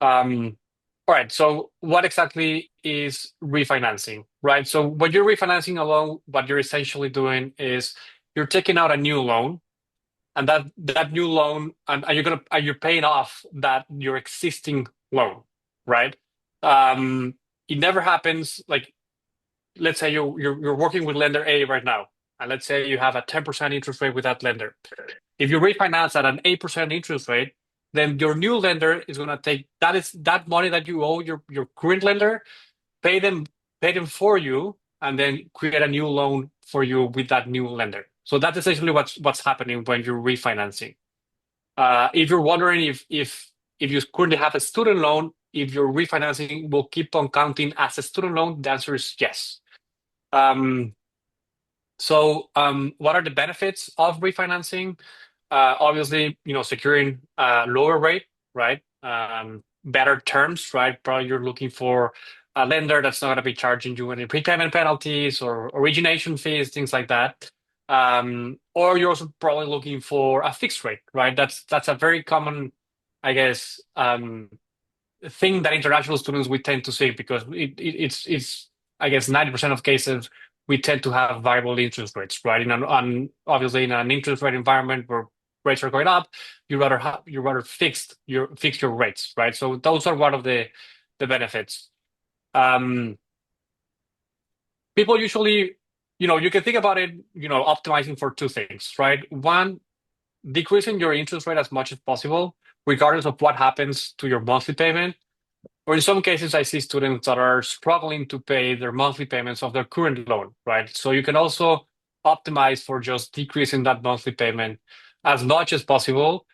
Um, all right. So what exactly is refinancing, right? So when you're refinancing a loan, what you're essentially doing is you're taking out a new loan, and that new loan, and you're paying off that your existing loan, right? Um, it never happens like, let's say you're working with lender A right now, and let's say you have a 10% interest rate with that lender. If you refinance at an 8% interest rate, then your new lender is going to take that money that you owe your current lender, pay them pay them for you, and then create a new loan for you with that new lender. So that's essentially what's happening when you're refinancing. If you're wondering if you currently have a student loan, if your refinancing will keep on counting as a student loan, the answer is yes. Um, what are the benefits of refinancing? Obviously, securing a lower rate, right? Better terms, right? Probably you're looking for a lender that's not going to be charging you any prepayment penalties or origination fees, things like that. Or you're also probably looking for a fixed rate, right? That's a very common, I guess, thing that international students we tend to see because it's I guess 90% of cases we tend to have variable interest rates, right? Obviously in an interest rate environment where rates are going up, you rather fix your rates, right? So those are one of the benefits. Um, People usually, you can think about it, optimizing for two things, right? One, decreasing your interest rate as much as possible, regardless of what happens to your monthly payment. Or in some cases, I see students that are struggling to pay their monthly payments of their current loan, right? So you can also optimize for just decreasing that monthly payment as much as possible.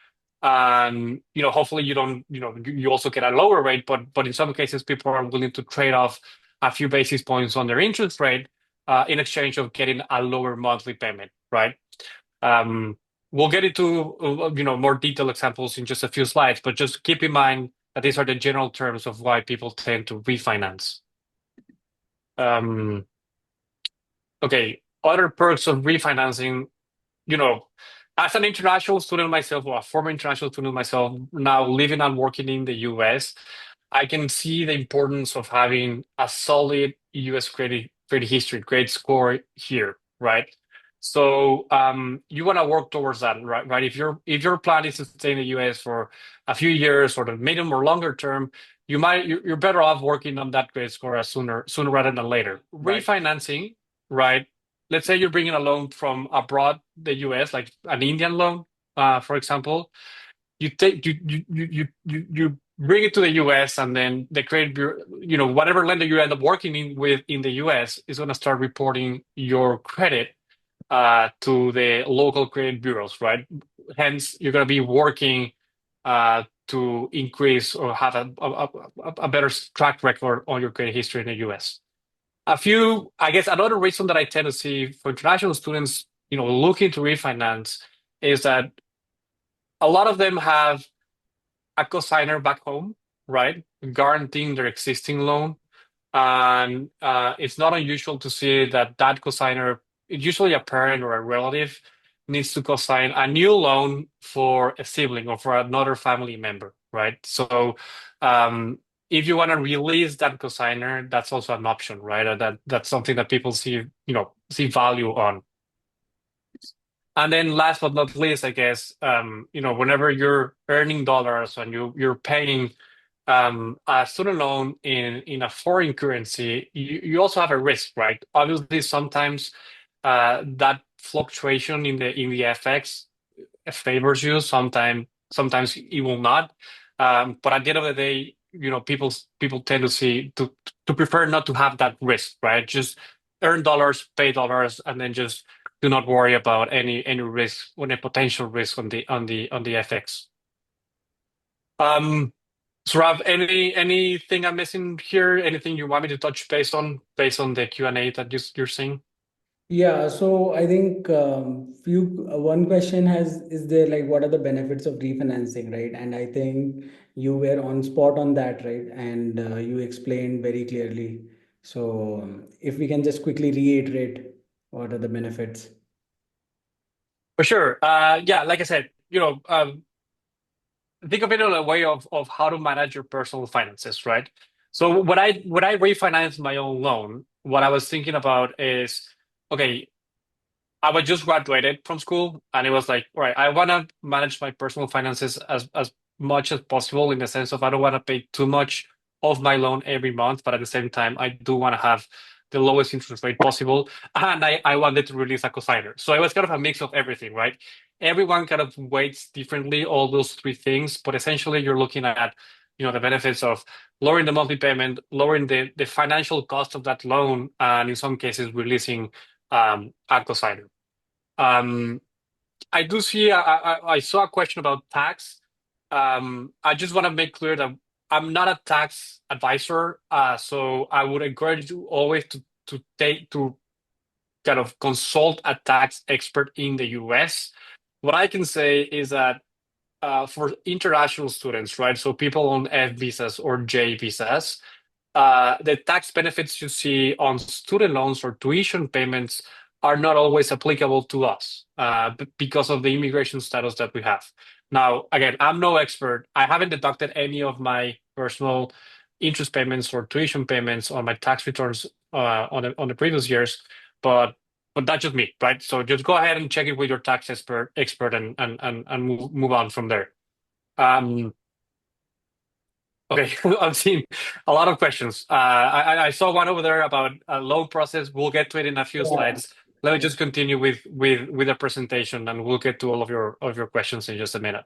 And, hopefully you don't, you also get a lower rate, but in some cases, people are willing to trade off a few basis points on their interest rate in exchange of getting a lower monthly payment, right? Um, we'll get into more detailed examples in just a few slides, but just keep in mind that these are the general terms of why people tend to refinance. Um, okay, other perks of refinancing, you know, as an international student myself, or a former international student myself, now living and working in the US, I can see the importance of having a solid US credit history, credit score here, right? So you want to work towards that, right? Right. If your plan is to stay in the US for a few years or the medium or longer term, you're better off working on that credit score as sooner rather than later. Right. Refinancing, right? Let's say you're bringing a loan from abroad, the US, like an Indian loan, for example. You bring it to the US, and then the credit bureau, whatever lender you end up working with in the US is going to start reporting your credit to the local credit bureaus, right? Hence, you're going to be working to increase or have a better track record on your credit history in the US. I guess another reason that I tend to see for international students, looking to refinance is that a lot of them have a cosigner back home, right? Guaranteeing their existing loan. And it's not unusual to see that cosigner, usually a parent or a relative, needs to cosign a new loan for a sibling or for another family member, right? So um, if you want to release that cosigner, that's also an option, right? That's something that people see value on. And then last but not least, I guess, whenever you're earning dollars and you're paying a student loan in a foreign currency, you also have a risk, right? Obviously, sometimes that fluctuation in the FX favors you. Sometimes it will not. But at the end of the day, people tend to prefer not to have that risk, right? Just earn dollars, pay dollars, and then just do not worry about any risk or any potential risk on the FX. Um, so Rav, anything I'm missing here? Anything you want me to touch based on the Q&A that you're seeing? Yeah, so I think one question has is there like what are the benefits of refinancing, right? And I think you were on spot on that, right? And you explained very clearly. So if we can just quickly reiterate what are the benefits? For sure. Yeah, like I said, think of it in a way of how to manage your personal finances, right? So when I refinanced my own loan, what I was thinking about is, okay, I was just graduated from school, and it was like, all right, I want to manage my personal finances as much as possible in the sense of I don't want to pay too much of my loan every month, but at the same time, I do want to have the lowest interest rate possible, and I wanted to release a cosigner. So it was kind of a mix of everything, right? Everyone kind of weights differently all those three things, but essentially you're looking at, the benefits of lowering the monthly payment, lowering the financial cost of that loan, and in some cases releasing a cosigner. Um, I do see. I saw a question about tax. I just want to make clear that I'm not a tax advisor, so I would encourage you always to kind of consult a tax expert in the U.S. What I can say is that for international students, right? So people on F visas or J visas, the tax benefits you see on student loans or tuition payments are not always applicable to us because of the immigration status that we have. Now, again, I'm no expert. I haven't deducted any of my personal interest payments or tuition payments on my tax returns on the previous years, but that's just me, right? So just go ahead and check it with your tax expert and move on from there. Um, Okay, I'm seeing a lot of questions. I saw one over there about a loan process. We'll get to it in a few Yeah. slides. Let me just continue with the presentation, and we'll get to all of your questions in just a minute.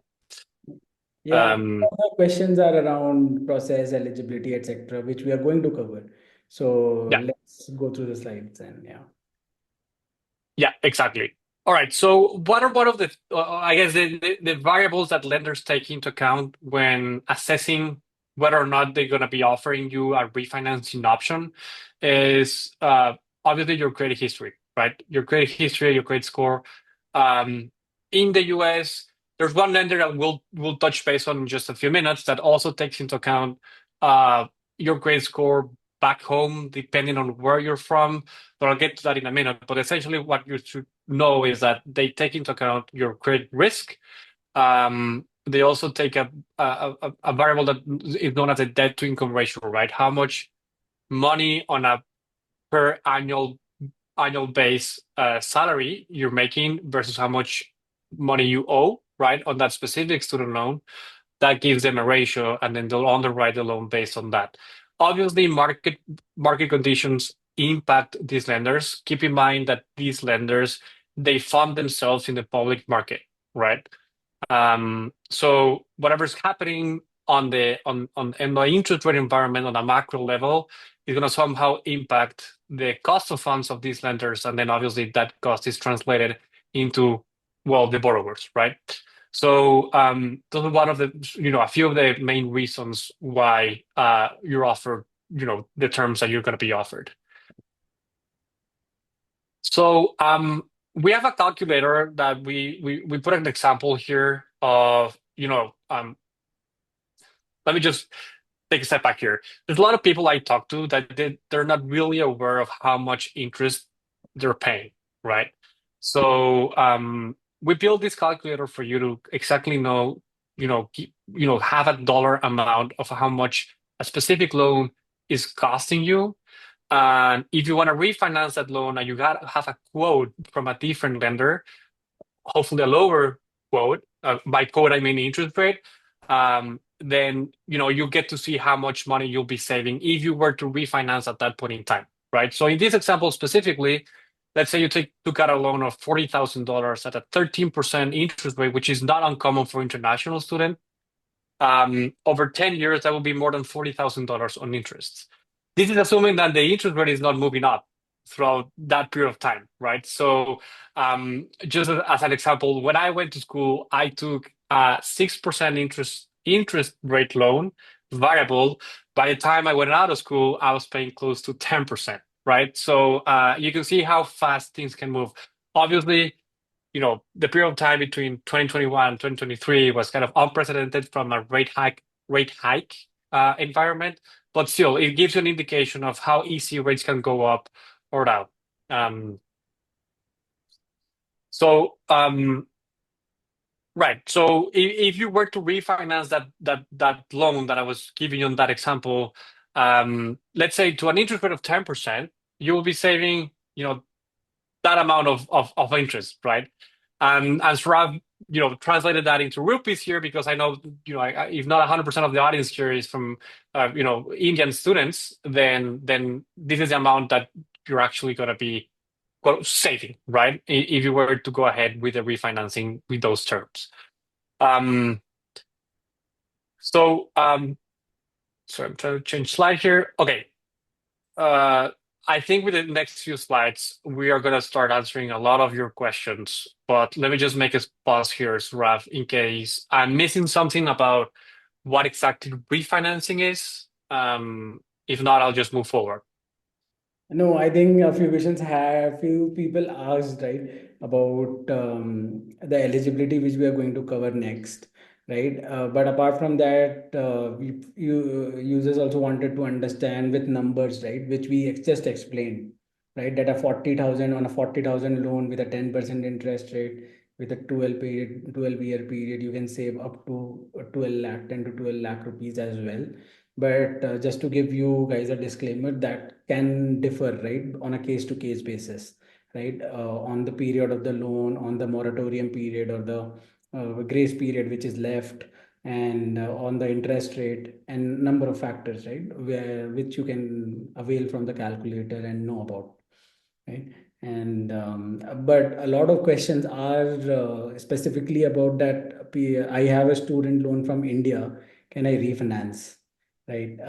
Yeah, Um, the questions are around process, eligibility, etc., which we are going to cover. So yeah. let's go through the slides and yeah. Yeah, exactly. All right. So, what are one of the, I guess, the variables that lenders take into account when assessing whether or not they're going to be offering you a refinancing option is obviously your credit history, right? Your credit history, your credit score. Um, in the US, there's one lender that we'll touch base on in just a few minutes that also takes into account uh, your credit score back home, depending on where you're from, but I'll get to that in a minute. But essentially, what you should know is that they take into account your credit risk. They also take a variable that is known as a debt to income ratio, right? How much money on a per annual base salary you're making versus how much money you owe, right, on that specific student loan. That gives them a ratio, and then they'll underwrite the loan based on that. Obviously, market conditions impact these lenders. Keep in mind that these lenders, they fund themselves in the public market, right? So whatever's happening in the interest rate environment on a macro level is going to somehow impact the cost of funds of these lenders, and then obviously that cost is translated into, well, the borrowers, right? So those are one of the, a few of the main reasons why you're offered, the terms that you're going to be offered. So we have a calculator that we put an example here of, let me just take a step back here. There's a lot of people I talk to that they're not really aware of how much interest they're paying, right? So we built this calculator for you to exactly know, have a dollar amount of how much a specific loan is costing you. And if you want to refinance that loan and you got have a quote from a different lender, hopefully a lower quote. By quote, I mean interest rate. Then you get to see how much money you'll be saving if you were to refinance at that point in time, right? So in this example specifically, let's say you took out a loan of $40,000 at a 13% interest rate, which is not uncommon for international students. Over 10 years, that will be more than $40,000 on interest. This is assuming that the interest rate is not moving up throughout that period of time, right? So, just as an example, when I went to school, I took a 6% interest rate loan, variable. By the time I went out of school, I was paying close to 10%, right? So, you can see how fast things can move. Obviously, the period of time between 2021 and 2023 was kind of unprecedented from a rate hike environment, but still, it gives you an indication of how easy rates can go up or down. Um, so Right. So if you were to refinance that loan that I was giving you in that example, let's say to an interest rate of 10%, you will be saving, that amount of interest, right? And Srav, translated that into rupees here because I know, if not 100% of the audience here is from, Indian students, then this is the amount that you're actually going to be quote saving, right? If you were to go ahead with the refinancing with those terms. Um, so I'm trying to change slide here. Okay. Uh, I think with the next few slides, we are going to start answering a lot of your questions. But let me just make a pause here, Rav, in case I'm missing something about what exactly refinancing is. If not, I'll just move forward. No, I think a few questions have few people asked, right, about the eligibility which we are going to cover next, right? But apart from that, users also wanted to understand with numbers, right, which we just explained, right, that a 40,000 on a 40,000 loan with a 10% interest rate with a 12-year period, you can save up to 12 lakh, 10 to 12 lakh rupees as well. But just to give you guys a disclaimer, that can differ, right, on a case to case basis, right, on the period of the loan, on the moratorium period or the grace period which is left, and on the interest rate and number of factors, right, which you can avail from the calculator and know about, right? And but a lot of questions are specifically about that. I have a student loan from India. Can I refinance? Right.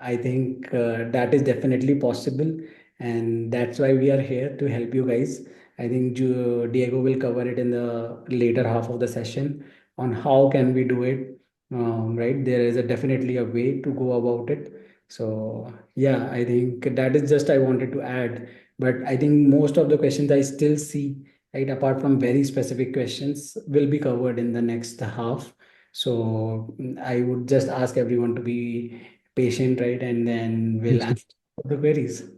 I think that is definitely possible, and that's why we are here to help you guys. I think Diego will cover it in the later half of the session on how can we do it. Right. There is definitely a way to go about it. So yeah, I think that is just I wanted to add, but I think most of the questions I still see, right, apart from very specific questions, will be covered in the next half. So I would just ask everyone to be patient, right, and then we'll answer the queries.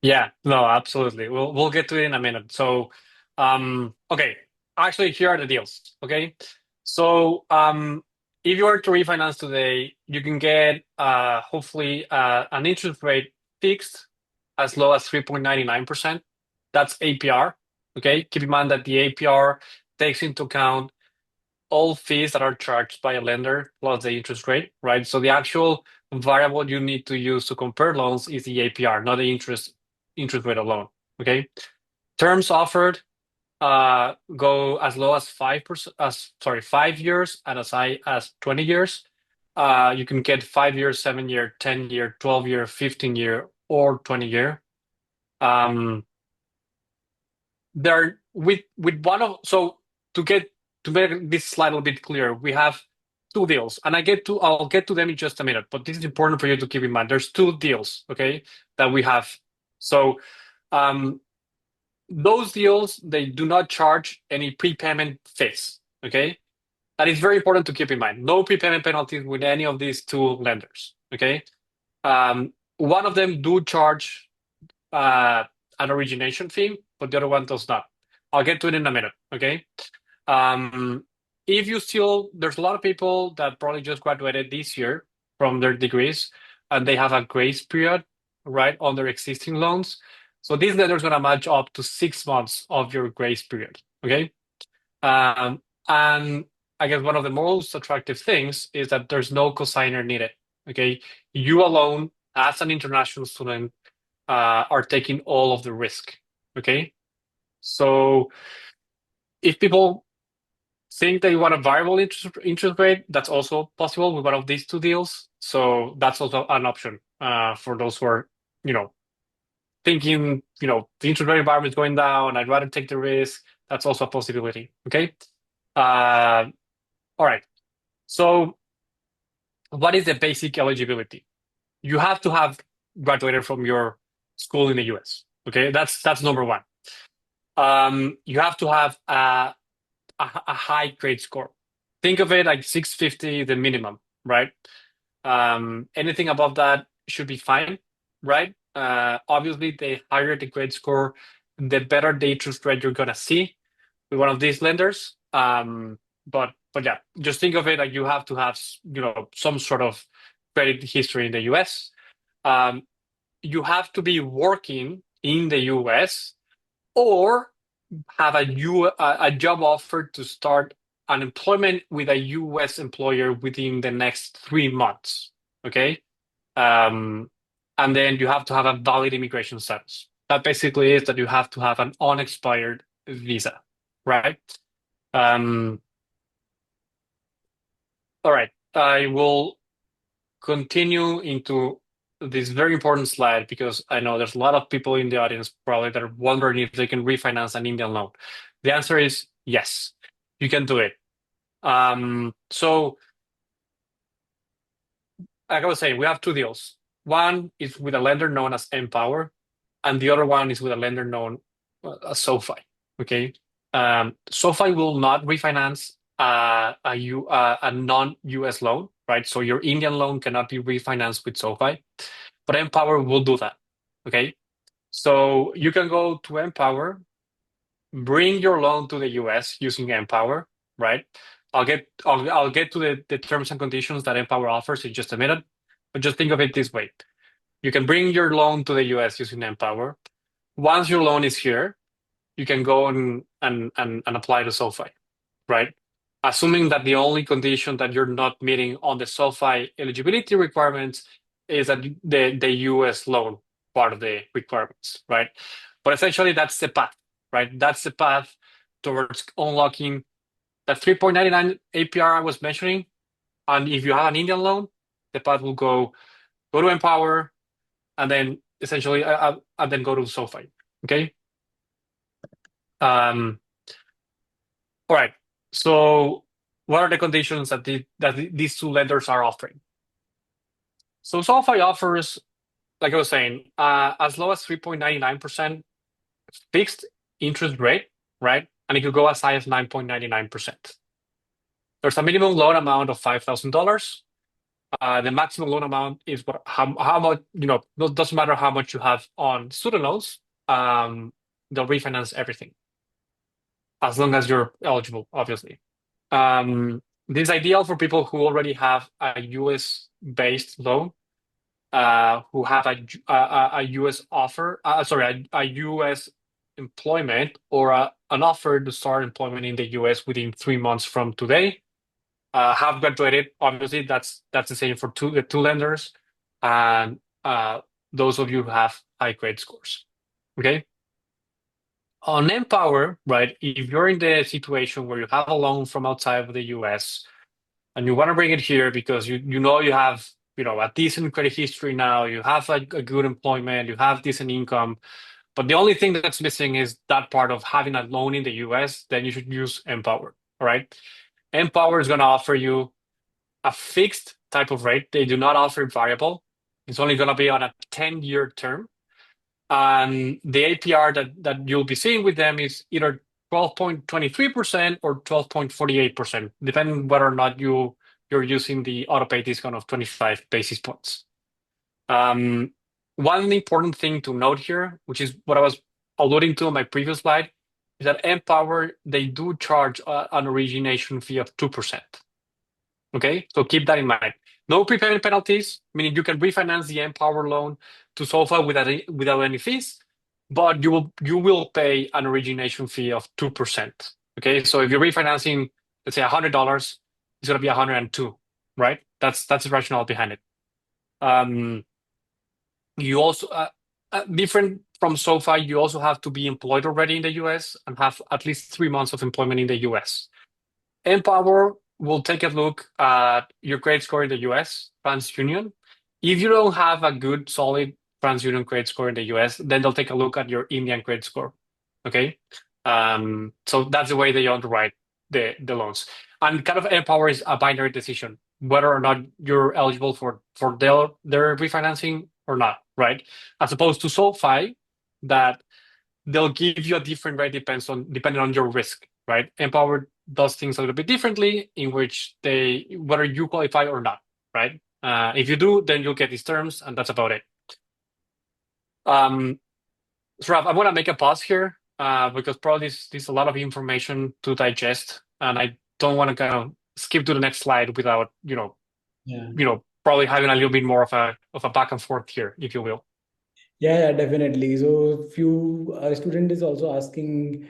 Yeah, no, absolutely. We'll get to it in a minute. So, okay, actually, here are the deals. Okay, so if you were to refinance today, you can get hopefully an interest rate fixed as low as 3.99%. That's APR. Okay, keep in mind that the APR takes into account all fees that are charged by a lender plus the interest rate, right? So the actual variable you need to use to compare loans is the APR, not the interest rate alone. Okay. Terms offered go as low as 5%, 5 years, and as high as 20 years. You can get 5 year, 7 year, 10 year, 12 year, 15 year, or 20 year. Um, there with one of so to get to make this slide a little bit clearer, we have two deals, and I'll get to them in just a minute. But this is important for you to keep in mind. There's two deals, okay, that we have. So um, those deals, they do not charge any prepayment fees. Okay, that is very important to keep in mind. No prepayment penalties with any of these two lenders. Okay, one of them do charge uh, an origination fee, but the other one does not. I'll get to it in a minute. Okay. Um, if you still, there's a lot of people that probably just graduated this year from their degrees, and they have a grace period, right, on their existing loans. So this lender is going to match up to 6 months of your grace period. Okay. And I guess one of the most attractive things is that there's no cosigner needed. Okay. You alone, as an international student, are taking all of the risk. Okay. So if people think they want a variable interest rate, that's also possible with one of these two deals. So that's also an option for those who are, thinking, the interest rate environment is going down. I'd rather take the risk. That's also a possibility. Okay. Uh, all right. So what is the basic eligibility? You have to have graduated from your school in the US. Okay. That's number one. You have to have a high grade score. Think of it like 650, the minimum, right? Anything above that should be fine, right? Obviously, the higher the grade score, the better the interest rate you're gonna see with one of these lenders. But yeah, just think of it like you have to have some sort of credit history in the US. Um, you have to be working in the US or have a job offer to start an employment with a US employer within the next 3 months. Okay. Um, and then you have to have a valid immigration status. That basically is that you have to have an unexpired visa, right? Um, all right. I will continue into this very important slide because I know there's a lot of people in the audience probably that are wondering if they can refinance an Indian loan. The answer is yes, you can do it. So like I was saying, we have two deals. One is with a lender known as Empower, and the other one is with a lender known as SoFi. Okay. SoFi will not refinance a non-US loan, right? So your Indian loan cannot be refinanced with SoFi, but Empower will do that. Okay. So you can go to Empower, bring your loan to the US using Empower, right? I'll get to the terms and conditions that Empower offers in just a minute, but just think of it this way. You can bring your loan to the US using Empower. Once your loan is here, you can go and apply to SoFi, right? Assuming that the only condition that you're not meeting on the SoFi eligibility requirements is that the US loan part of the requirements, right? But essentially, that's the path, right? That's the path towards unlocking that 3.99 APR I was mentioning. And if you have an Indian loan, the path will go to Empower, and then essentially, and then go to SoFi. Okay. Um, all right. So, what are the conditions that these two lenders are offering? So, SoFi offers, like I was saying, as low as 3.99% fixed interest rate, right? And it could go as high as 9.99%. There's a minimum loan amount of $5,000. The maximum loan amount is how much, it doesn't matter how much you have on student loans. They'll refinance everything as long as you're eligible, obviously. This is ideal for people who already have a US based loan, who have a US offer, sorry, a US employment or an offer to start employment in the US within 3 months from today. Have graduated, obviously, that's the same for the two lenders, and those of you who have high credit scores. Okay. On Empower, right? If you're in the situation where you have a loan from outside of the US and you want to bring it here because you have a decent credit history now, you have a good employment, you have decent income, but the only thing that's missing is that part of having a loan in the US, then you should use Empower. All right. Empower is going to offer you a fixed type of rate. They do not offer variable. It's only going to be on a 10-year term. And the APR that you'll be seeing with them is either 12.23% or 12.48%, depending whether or not you're using the auto pay discount of 25 basis points. One important thing to note here, which is what I was alluding to on my previous slide, is that Empower, they do charge an origination fee of 2%. Okay, so keep that in mind. No prepayment penalties, meaning you can refinance the Empower loan to SoFi without any fees, but you will pay an origination fee of 2%. Okay, so if you're refinancing, let's say $100, it's going to be 102, right? That's the rationale behind it. Um, you also different from SoFi, you also have to be employed already in the US and have at least 3 months of employment in the US. Empower will take a look at your credit score in the US, TransUnion. If you don't have a good, solid TransUnion credit score in the US, then they'll take a look at your Indian credit score. Okay. So that's the way they underwrite the loans. And kind of Empower is a binary decision, whether or not you're eligible for their refinancing or not, right? As opposed to SoFi, that they'll give you a different rate depending on your risk, right? Empower does things a little bit differently, in which whether you qualify or not, right? If you do, then you'll get these terms, and that's about it. So Ralph, I'm gonna make a pause here because probably this is a lot of information to digest. and I don't want to kind of skip to the next slide without, Yeah. probably having a little bit more of a back and forth here, if you will. Yeah, yeah, definitely. So few student is also asking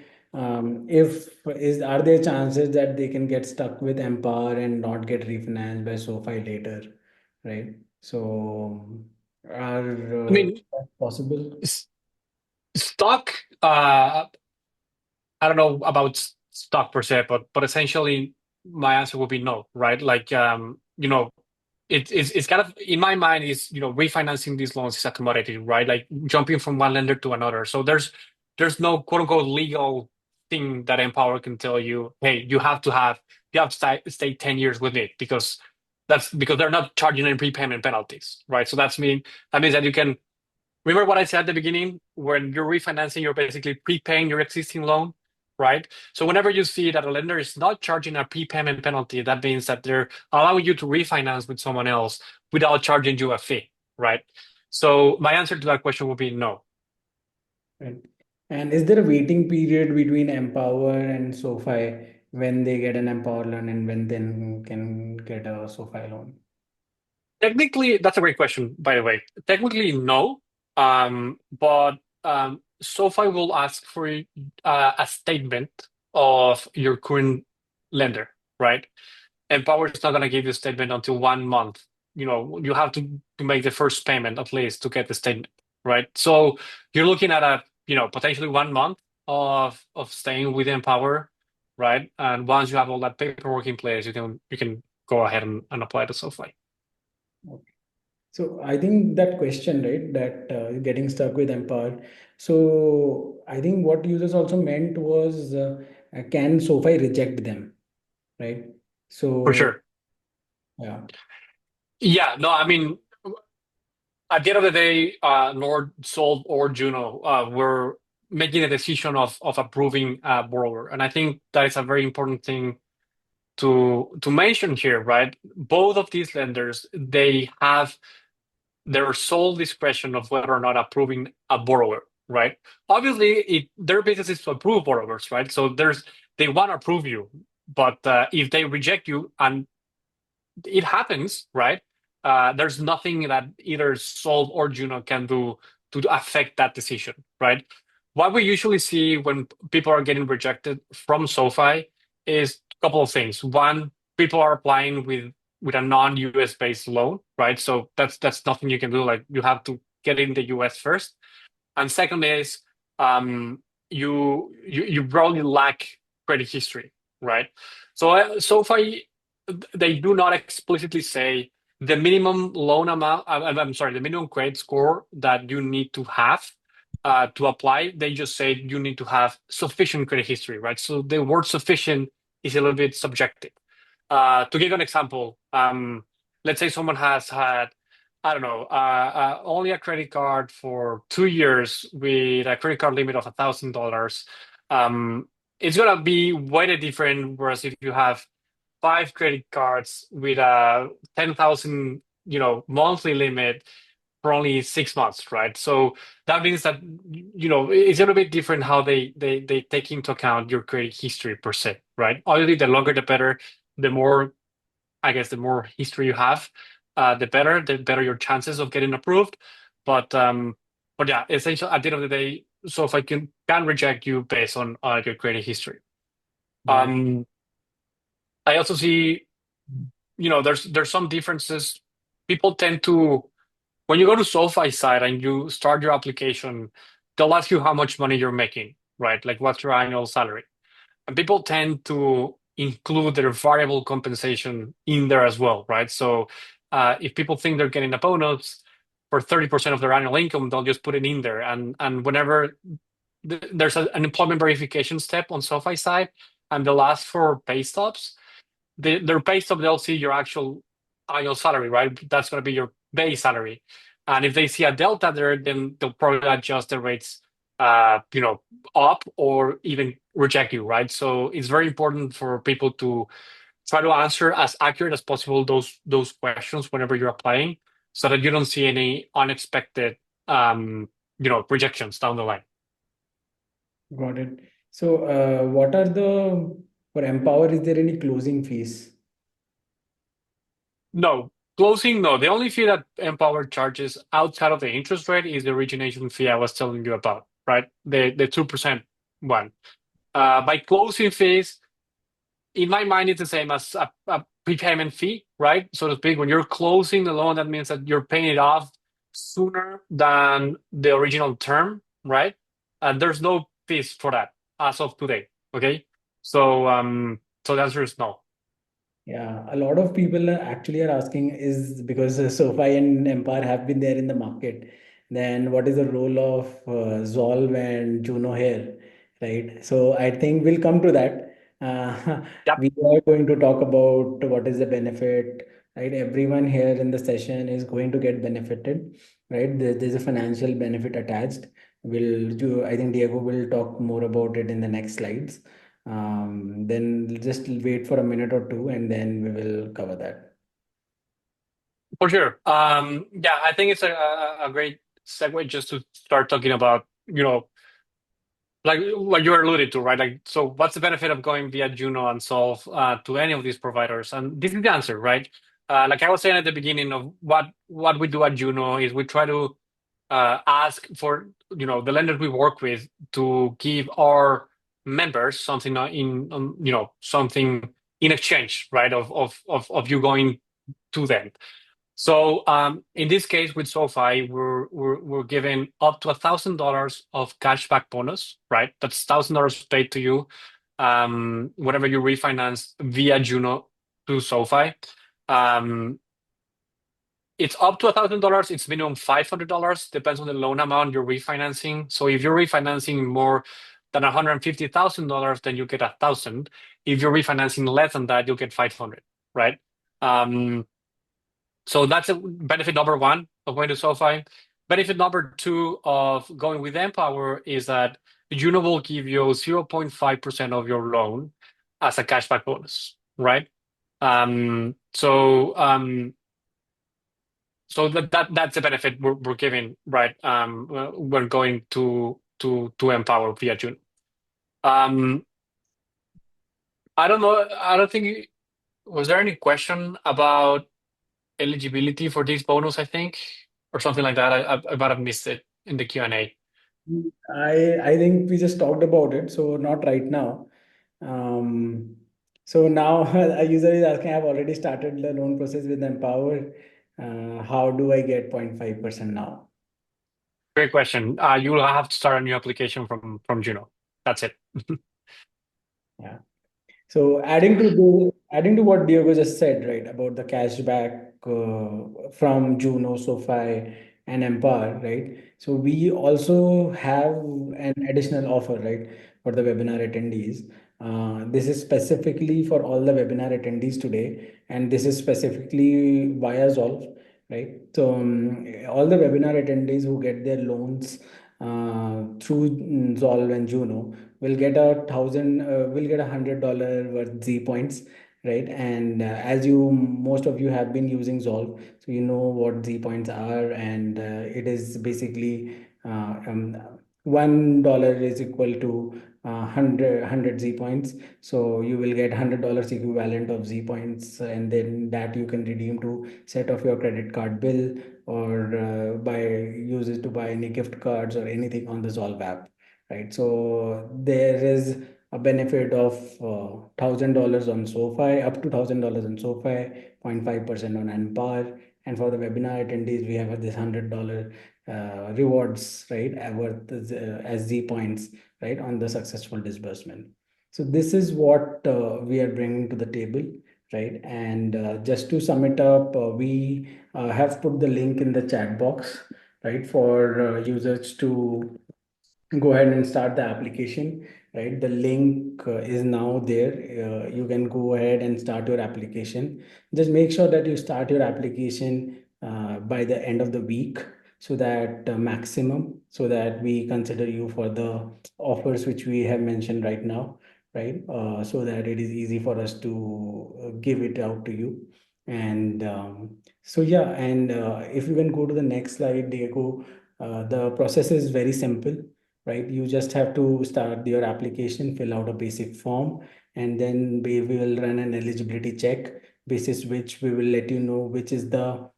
if is are there chances that they can get stuck with Empower and not get refinanced by SoFi later, right? So I are mean, that possible? s- stock. I don't know about stock per se, but essentially my answer would be no, right? Like it's kind of in my mind is refinancing these loans is a commodity, right? Like jumping from one lender to another. So there's no quote unquote legal thing that Empower can tell you, hey, you have to stay 10 years with it that's because they're not charging any prepayment penalties, right? So that means that you can remember what I said at the beginning? When you're refinancing, you're basically prepaying your existing loan, right? So whenever you see that a lender is not charging a prepayment penalty, that means that they're allowing you to refinance with someone else without charging you a fee, right? So my answer to that question would be no. Right. And is there a waiting period between Empower and SoFi when they get an Empower loan and when then can get a SoFi loan? Technically, that's a great question, by the way. Technically, no. But SoFi will ask for a statement of your current lender, right? And Power is not going to give you a statement until 1 month. You have to make the first payment at least to get the statement, right? So you're looking at potentially 1 month of staying within Power, right? And once you have all that paperwork in place, you can go ahead and apply to SoFi. Okay. So I think that question, right, that getting stuck with Empower. So I think what users also meant was, can SoFi reject them, right? For So sure. yeah, Yeah, no, I mean, at the end of the day, nor Zolve or Juno were making a decision of approving a borrower, and I think that is a very important thing to mention here, right? Both of these lenders, they have their sole discretion of whether or not approving a borrower, right? Obviously, their business is to approve borrowers, right? So they want to approve you, but if they reject you, and it happens, right? There's nothing that either Solve or Juno can do to affect that decision, right? What we usually see when people are getting rejected from SoFi is a couple of things. One, people are applying with a non-US based loan, right? So that's nothing you can do. Like you have to get in the US first. And second is you probably lack credit history, right? So SoFi, they do not explicitly say the minimum loan amount. I'm sorry, the minimum credit score that you need to have to apply. They just say you need to have sufficient credit history, right? So the word sufficient is a little bit subjective. To give an example, let's say someone has had, I don't know, only a credit card for 2 years with a credit card limit of $1,000. Um, it's gonna be way different. Whereas if you have five credit cards with a 10,000, monthly limit for only 6 months, right? So that means that it's a little bit different how they take into account your credit history per se, right? Obviously, the longer the better, the more I guess the more history you have, the better your chances of getting approved. But yeah, essentially at the end of the day, so if I can reject you based on your credit history. right. Um, I also see, there's some differences. People tend to when you go to SoFi side and you start your application, they'll ask you how much money you're making, right? Like what's your annual salary? And people tend to include their variable compensation in there as well, right? So if people think they're getting a bonus for 30% of their annual income, they'll just put it in there. And whenever there's an employment verification step on SoFi side, and they'll ask for pay stubs, their pay stub, they'll see your actual annual salary, right? That's going to be your base salary. And if they see a delta there, then they'll probably adjust the rates, uh, you know, up or even reject you, right? So it's very important for people to try to answer as accurate as possible those questions whenever you're applying, so that you don't see any unexpected, rejections down the line. Got it. So what are the For Empower, is there any closing fees? No, closing, no. The only fee that Empower charges outside of the interest rate is the origination fee I was telling you about, right? The 2% one. By closing fees, in my mind, it's the same as a prepayment fee, right? So to speak, when you're closing the loan, that means that you're paying it off sooner than the original term, right? And there's no fees for that as of today. Okay. So the answer is no. Yeah, a lot of people actually are asking is because SoFi and Empire have been there in the market, then what is the role of Zolve and Juno here, right? So I think we'll come to that. Yep. We are going to talk about what is the benefit, right? Everyone here in the session is going to get benefited, right? There's a financial benefit attached. We'll do, I think Diego will talk more about it in the next slides. Then just wait for a minute or two and then we will cover that. For sure. Yeah, I think it's a great segue just to start talking about, like what you alluded to, right? Like, so what's the benefit of going via Juno and Solve to any of these providers? And this is the answer, right? Like I was saying at the beginning of what we do at Juno is we try to ask for the lenders we work with to give our members something something in exchange, right? Of you going to them. So in this case with SoFi, we're giving up to $1,000 of cashback bonus, right? That's $1,000 paid to you whenever you refinance via Juno to SoFi. Um, it's up to $1,000. It's minimum $500. Depends on the loan amount you're refinancing. So if you're refinancing more than $150,000, then you get 1,000. If you're refinancing less than that, you'll get 500, right? Um, so that's a benefit number one of going to SoFi. Benefit number two of going with Empower is that Juno will give you 0.5% of your loan as a cashback bonus, right? Um, so um, so that's a benefit we're giving, right? When going to Empower via Juno. Um, I don't know. I don't think was there any question about eligibility for this bonus, I think, or something like that. I might have missed it in the Q&A. I think we just talked about it, so not right now. Um, so now a user is asking, I've already started the loan process with Empower. How do I get 0.5% now? Great question. You will have to start a new application from Juno. That's it. Yeah. So adding to what Diego just said, right, about the cashback from Juno, SoFi, and Empower, right? So we also have an additional offer, right, for the webinar attendees. This is specifically for all the webinar attendees today, and this is specifically via Zolve, right? So all the webinar attendees who get their loans through Zolve and Juno will get $100 worth Z points, right? And as you most of you have been using Zolve, so you know what Z points are, and it is basically $1 is equal to 100 Z points. So you will get $100 equivalent of Z points, and then that you can redeem to set off your credit card bill or buy use it to buy any gift cards or anything on the Zolve app, right? So there is a benefit of $1,000 on SoFi, up to $1,000 on SoFi, 0.5% on Anpar. And for the webinar attendees, we have this $100 rewards, right, worth as Z points, right, on the successful disbursement. So this is what we are bringing to the table, right? And just to sum it up, we have put the link in the chat box, right, for users to go ahead and start the application, right? The link is now there. You can go ahead and start your application. Just make sure that you start your application by the end of the week, so that maximum, so that we consider you for the offers which we have mentioned right now, right? So that it is easy for us to give it out to you. And so yeah, and if you can go to the next slide, Diego, the process is very simple, right? You just have to start your application, fill out a basic form, and then we will run an eligibility check, basis which we will let you know which is the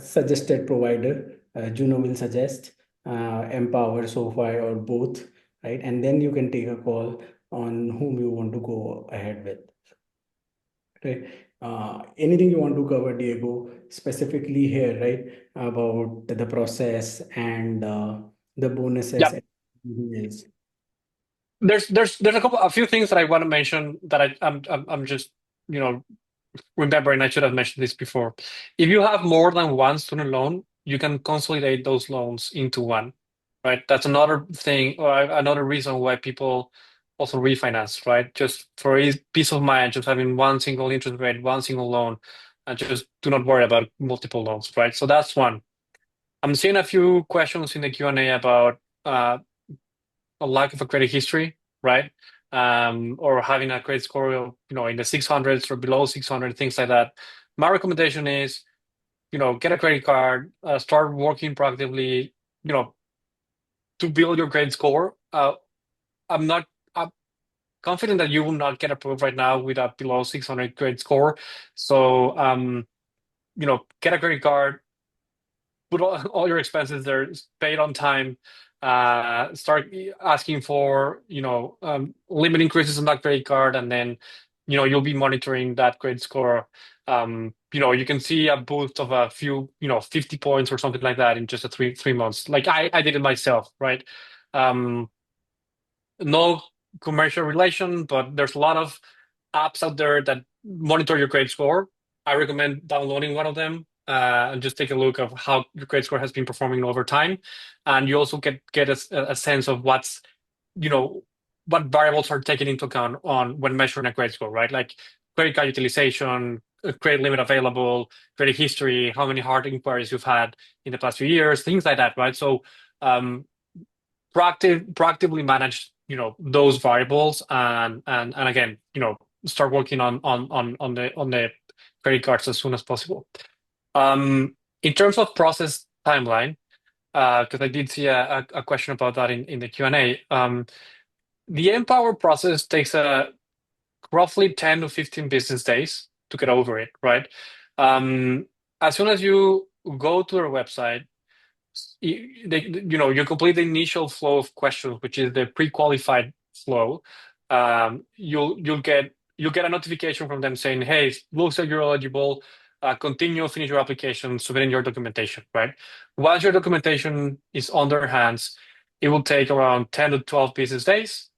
suggested provider. Juno will suggest Empower, SoFi, or both, right? And then you can take a call on whom you want to go ahead with, right? Anything you want to cover, Diego, specifically here, right? About the process and the bonuses Yeah, and everything else. there's a few things that I want to mention that I'm just you know remembering. I should have mentioned this before. If you have more than one student loan, you can consolidate those loans into one, right? That's another thing, or another reason why people also refinance, right? Just for peace of mind, just having one single interest rate, one single loan, and just do not worry about multiple loans, right? So that's one. I'm seeing a few questions in the Q&A about uh, a lack of a credit history, right? Or having a credit score, in the 600s or below 600, things like that. My recommendation is, get a credit card, start working proactively, you know, to build your credit score. I'm confident that you will not get approved right now with a below 600 credit score. So, get a credit card, put all your expenses there, pay it on time, start asking for, limit increases on that credit card, and then, you'll be monitoring that credit score. You can see a boost of a few, 50 points or something like that in just a three months. Like I did it myself, right? Um, no commercial relation, but there's a lot of apps out there that monitor your credit score. I recommend downloading one of them and just take a look of how your credit score has been performing over time, and you also get a sense of you know what variables are taken into account on when measuring a credit score, right? Like credit card utilization, credit limit available, credit history, how many hard inquiries you've had in the past few years, things like that, right? So um, proactively manage those variables, and again, start working on the credit cards as soon as possible. In terms of process timeline, because I did see a question about that in the Q&A. The Empower process takes roughly 10 to 15 business days to get over it, right? um, as soon as you go to their website, you complete the initial flow of questions, which is the pre-qualified flow. You'll get a notification from them saying, "Hey, looks like you're eligible. Continue, finish your application, submitting your documentation." Right. Once your documentation is on their hands, it will take around 10 to 12 business days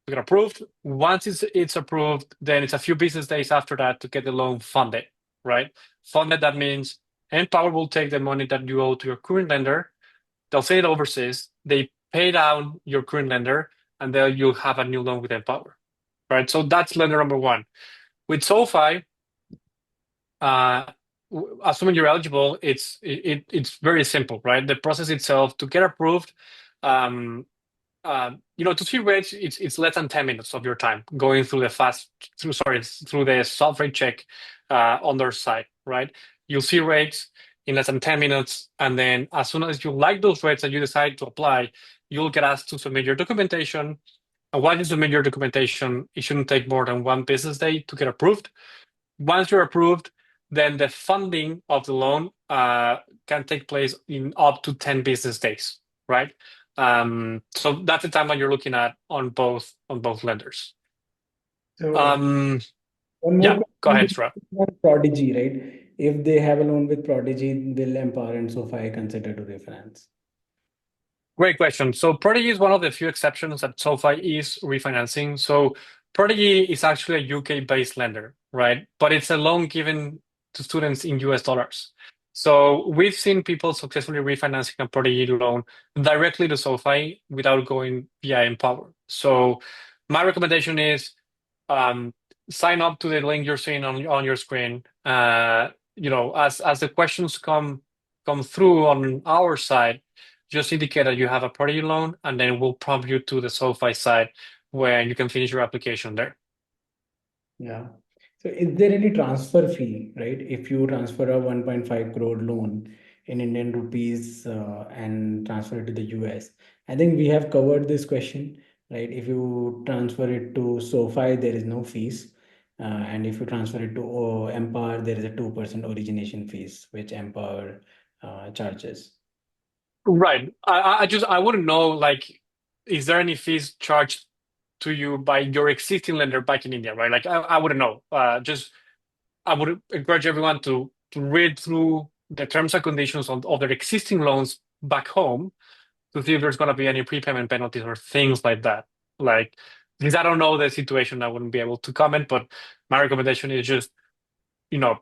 to get approved. Once it's approved, then it's a few business days after that to get the loan funded. Right. Funded, that means Empower will take the money that you owe to your current lender. They'll send it overseas. They pay down your current lender, and then you'll have a new loan with Empower, right? So that's lender number one. With SoFi, uh, assuming you're eligible, it's very simple, right? The process itself to get approved, um, to see rates, it's less than 10 minutes of your time going through through the soft rate check on their site, right? You'll see rates in less than 10 minutes, and then as soon as you like those rates and you decide to apply, you'll get asked to submit your documentation. And once you submit your documentation, it shouldn't take more than one business day to get approved. Once you're approved, then the funding of the loan can take place in up to 10 business days, right? So that's the timeline you're looking at on both lenders. So Um, one more yeah, go question ahead, is Sra. on Prodigy, right? If they have a loan with Prodigy, will Empower and SoFi consider to refinance? Great question. So Prodigy is one of the few exceptions that SoFi is refinancing. So Prodigy is actually a UK-based lender, right? But it's a loan given to students in US dollars. So we've seen people successfully refinancing a Prodigy loan directly to SoFi without going via Empower. So my recommendation is um, sign up to the link you're seeing on your screen. As the questions come through on our side, just indicate that you have a priority loan, and then we'll prompt you to the SoFi side where you can finish your application there. Yeah. So is there any transfer fee, right? If you transfer a 1.5 crore loan in Indian rupees and transfer it to the US. I think we have covered this question. right? If you transfer it to SoFi, there is no fees. And if you transfer it to Empower, there is a 2% origination fees, which Empower charges. Right. I wouldn't know, like, is there any fees charged to you by your existing lender back in India, right? Like, I wouldn't know. Just I would encourage everyone to read through the terms and conditions of their existing loans back home to see if there's going to be any prepayment penalties or things like that. Like, because I don't know the situation, I wouldn't be able to comment. But my recommendation is just, you know,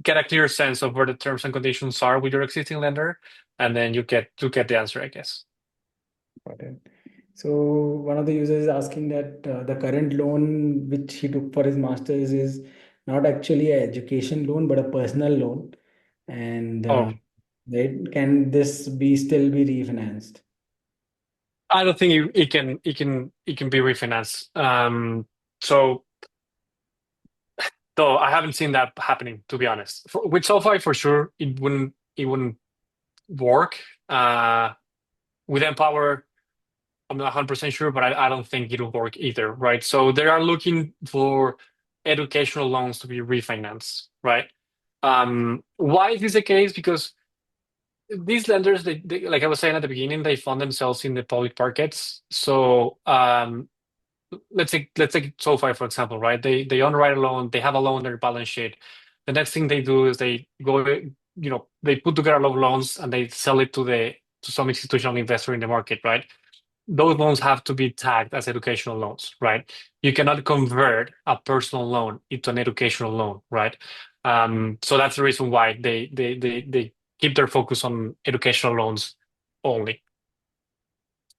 get a clear sense of where the terms and conditions are with your existing lender, and then you get the answer, I guess. Got it. So one of the users is asking that the current loan which he took for his master's is not actually an education loan, but a personal loan. And Oh, right, can this be still be refinanced? I don't think it can be refinanced. So though I haven't seen that happening, to be honest. With SoFi, for sure, it wouldn't work. With Empower, I'm not 100% sure, but I don't think it'll work either, right? So they are looking for educational loans to be refinanced, right? Why is this the case? Because these lenders, like I was saying at the beginning, they fund themselves in the public markets. So let's take SoFi for example, right? They underwrite a loan, they have a loan on their balance sheet. The next thing they do is they go, they put together a lot of loans and they sell it to some institutional investor in the market, right? Those loans have to be tagged as educational loans, right? You cannot convert a personal loan into an educational loan, right? So that's the reason why they keep their focus on educational loans only.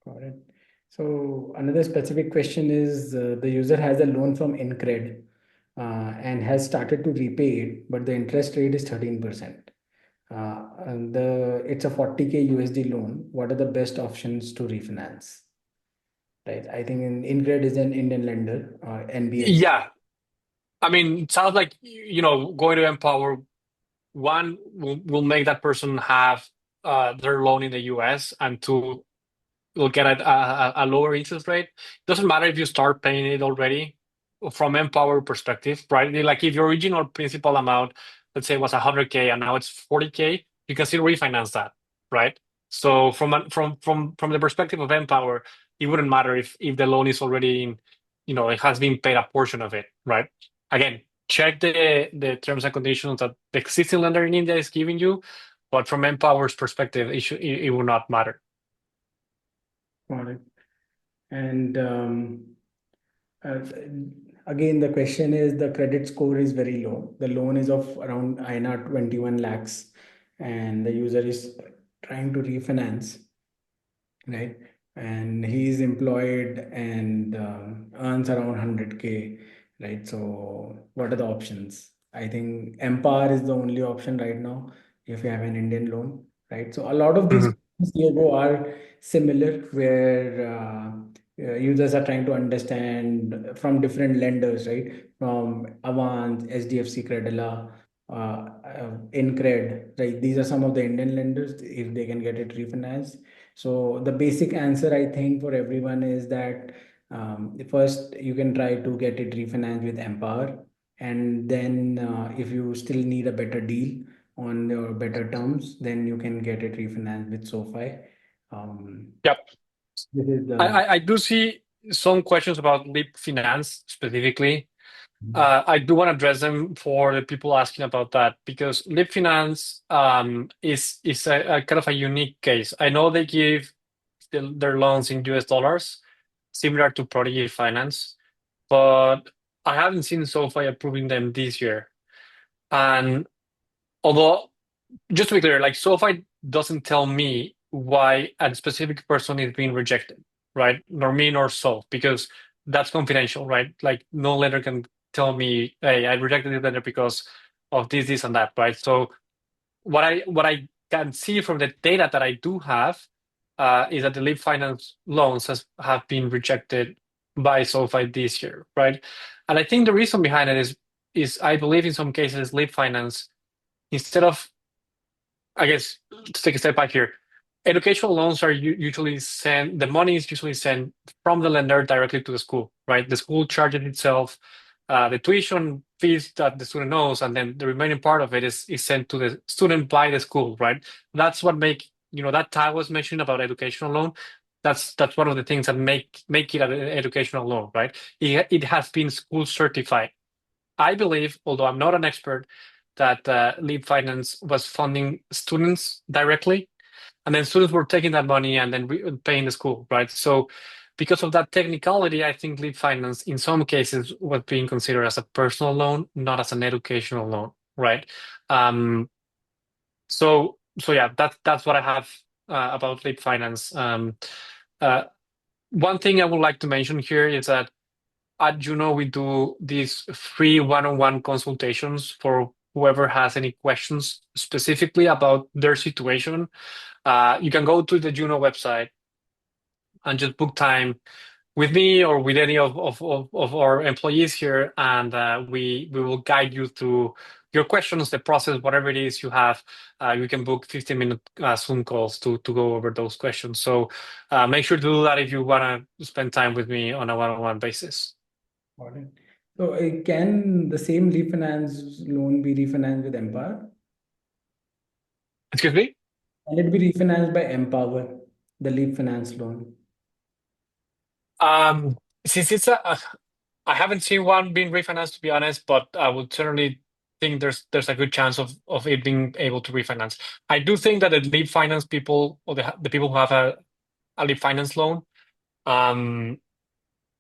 Got it. So another specific question is the user has a loan from Incred and has started to repay it, but the interest rate is 13%. And it's a 40K USD loan. What are the best options to refinance? Right. I think Incred is an Indian lender, NBFC. Yeah, I mean, it sounds like going to Empower one will make that person have their loan in the US, and two will get a lower interest rate. Doesn't matter if you start paying it already from Empower perspective, right? Like if your original principal amount, let's say was 100K and now it's 40K, you can still refinance that, right? So from the perspective of Empower, it wouldn't matter if the loan is already in, it has been paid a portion of it, right? Again, check the terms and conditions that the existing lender in India is giving you, but from Empower's perspective, it will not matter. Got it. And uh, again, the question is the credit score is very low. The loan is of around INR 21 lakhs, and the user is trying to refinance, right? And he's employed and earns around 100K, right? So what are the options? I think Empower is the only option right now if you have an Indian loan, right? So a lot of these Mhm. questions, Diego, are similar where users are trying to understand from different lenders, right? From Avance, SDFC Credila, Incred, right? These are some of the Indian lenders if they can get it refinanced. So the basic answer I think for everyone is that first you can try to get it refinanced with Empower, and then if you still need a better deal on your better terms, then you can get it refinanced with SoFi. Um, Yep. this is I, the I I do see some questions about Leap Finance specifically. I do want to address them for the people asking about that because Leap Finance is a kind of a unique case. I know they give their loans in US dollars, similar to Prodigy Finance, but I haven't seen SoFi approving them this year. And although just to be clear, like SoFi doesn't tell me why a specific person is being rejected, right? Nor me nor Sol, because that's confidential, right? Like no lender can tell me, hey, I rejected this lender because of this, and that, right? So what I can see from the data that I do have is that the Leap Finance loans have been rejected by SoFi this year, right? And I think the reason behind it is I believe in some cases Leap Finance, instead of, I guess, to take a step back here, educational loans are usually sent, the money is usually sent from the lender directly to the school, right? The school charges itself the tuition fees that the student knows, and then the remaining part of it is sent to the student by the school, right? That's what make, that Ty was mentioning about educational loan. That's one of the things that make it an educational loan, right? It has been school certified. I believe, although I'm not an expert, that Leap Finance was funding students directly, and then students were taking that money and then paying the school, right? So, because of that technicality, I think Leap Finance, in some cases, was being considered as a personal loan, not as an educational loan, right? Um, so yeah, that's what I have about Leap Finance. Uh, One thing I would like to mention here is that at Juno, we do these free one-on-one consultations for whoever has any questions specifically about their situation. You can go to the Juno website and just book time with me or with any of our employees here, and we will guide you through your questions, the process, whatever it is you have. You can book 15-minute Zoom calls to go over those questions. So make sure to do that if you want to spend time with me on a one-on-one basis. Got it. So, can the same refinance loan be refinanced with Empower? Excuse me? Can it be refinanced by Empower, the Leap Finance loan? Um, since I haven't seen one being refinanced to be honest, but I would certainly think there's a good chance of it being able to refinance. I do think that the lead finance people or the people who have a lead finance loan um